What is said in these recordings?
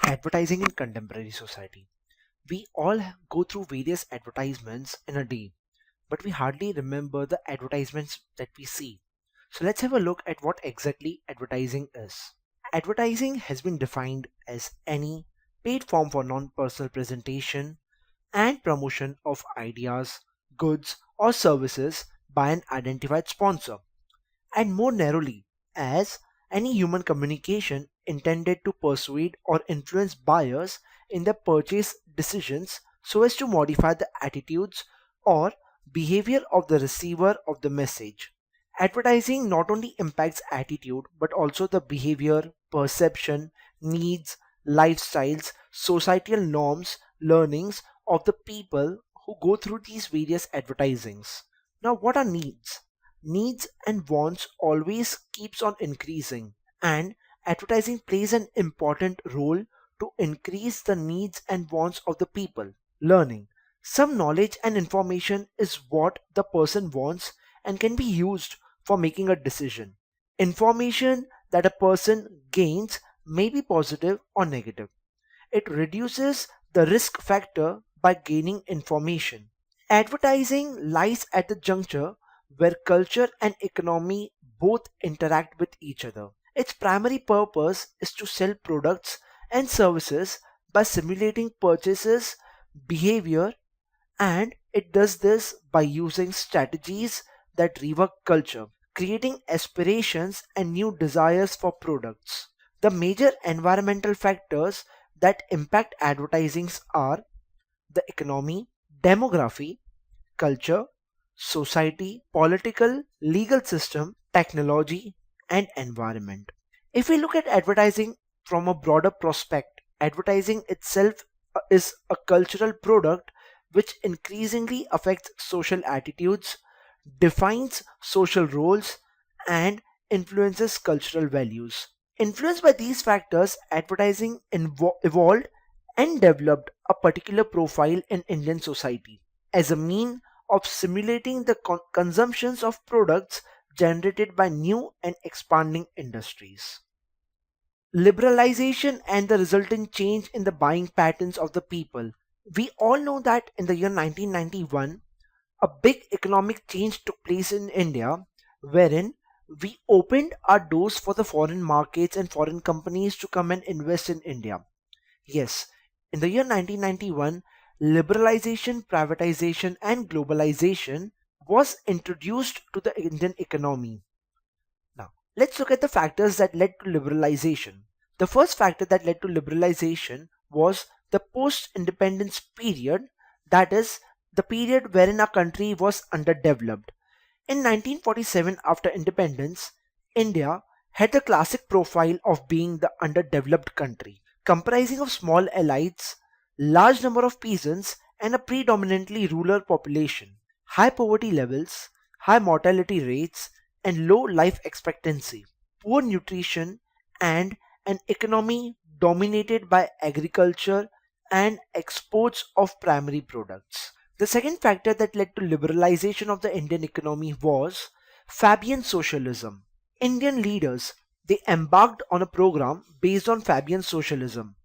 Advertising in contemporary society. We all go through various advertisements in a day, but we hardly remember the advertisements that we see. So let's have a look at what exactly advertising is. Advertising has been defined as any paid form for non-personal presentation and promotion of ideas, goods, or services by an identified sponsor, and more narrowly, as any human communication intended to persuade or influence buyers in their purchase decisions so as to modify the attitudes or behavior of the receiver of the message. Advertising not only impacts attitude but also the behavior, perception, needs, lifestyles, societal norms, learnings of the people who go through these various advertisings. Now, what are needs? Needs and wants always keeps on increasing, and advertising plays an important role to increase the needs and wants of the people. Learning. Some knowledge and information is what the person wants and can be used for making a decision. Information that a person gains may be positive or negative. It reduces the risk factor by gaining information. Advertising lies at the juncture where culture and economy both interact with each other. Its primary purpose is to sell products and services by simulating purchases behavior, and it does this by using strategies that rework culture, creating aspirations and new desires for products. The major environmental factors that impact advertisings are the economy, demography, culture, society, political, legal system, technology, and environment. If we look at advertising from a broader prospect, advertising itself is a cultural product which increasingly affects social attitudes, defines social roles, and influences cultural values. Influenced by these factors, advertising evolved and developed a particular profile in Indian society as a mean of simulating the consumptions of products generated by new and expanding industries. Liberalization and the resultant change in the buying patterns of the people. We all know that in the year 1991, a big economic change took place in India, wherein we opened our doors for the foreign markets and foreign companies to come and invest in India. Yes, in the year 1991, liberalization, privatization, and globalization was introduced to the Indian economy. Now, let's look at the factors that led to liberalization. The first factor that led to liberalization was the post independence period, that is, the period wherein our country was underdeveloped. In 1947, after independence, India had the classic profile of being the underdeveloped country, comprising of small elites, large number of peasants, and a predominantly rural population, high poverty levels, high mortality rates, and low life expectancy, poor nutrition, and an economy dominated by agriculture and exports of primary products. The second factor that led to liberalization of the Indian economy was Fabian socialism. Indian leaders, they embarked on a program based on Fabian socialism,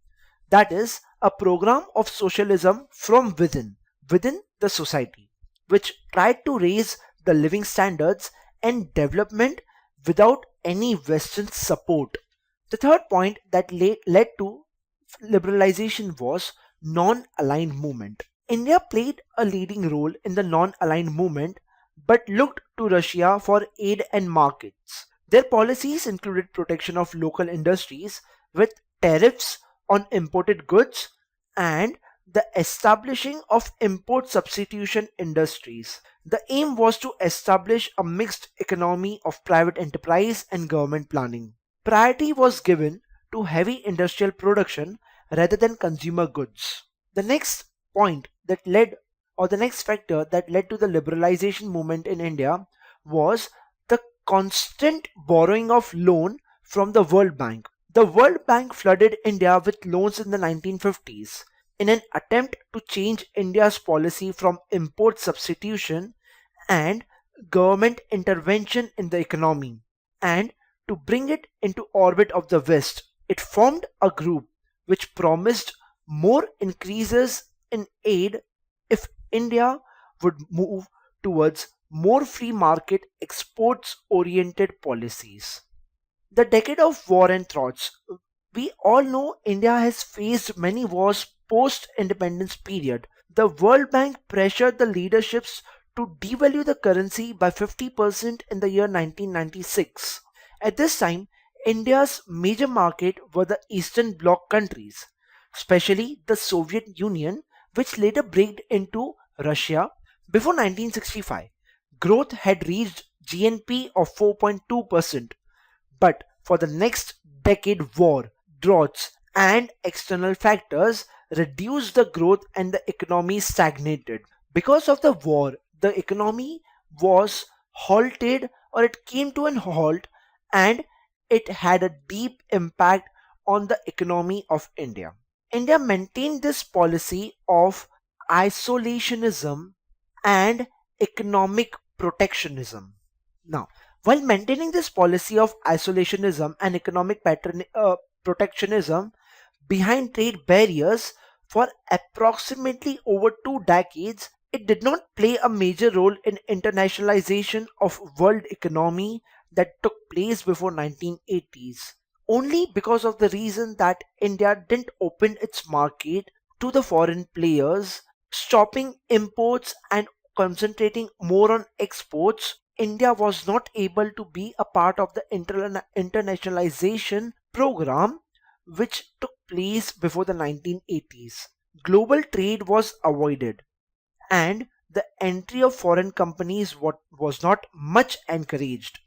that is a program of socialism from within the society, which tried to raise the living standards and development without any western support. The third point that led to liberalization was non-aligned movement. India played a leading role in the non-aligned movement but looked to Russia for aid and markets. Their policies included protection of local industries with tariffs on imported goods and the establishing of import substitution industries. The aim was to establish a mixed economy of private enterprise and government planning. Priority was given to heavy industrial production rather than consumer goods. The next point that led or the next factor that led to the liberalization movement in India was the constant borrowing of loan from the World Bank. The World Bank flooded India with loans in the 1950s in an attempt to change India's policy from import substitution and government intervention in the economy and to bring it into orbit of the West. It formed a group which promised more increases in aid if India would move towards more free market exports oriented policies. The decade of war and thoughts. We all know India has faced many wars post independence period. The World Bank pressured the leaderships to devalue the currency by 50% in the year 1996. At this time, India's major market were the Eastern Bloc countries, especially the Soviet Union, which later break into Russia. Before 1965, growth had reached GNP of 4.2%, but for the next decade, war, droughts, and external factors reduced the growth and the economy stagnated. Because of the war, the economy was halted or it came to an halt, and it had a deep impact on the economy of India. India maintained this policy of isolationism and economic protectionism. Now, while maintaining this policy of isolationism and economic protectionism behind trade barriers for approximately over 2 decades, it did not play a major role in internationalization of world economy that took place before 1980s. Only because of the reason that India didn't open its market to the foreign players, stopping imports and concentrating more on exports, India was not able to be a part of the internationalization program which took place before the 1980s. Global trade was avoided, and the entry of foreign companies was not much encouraged.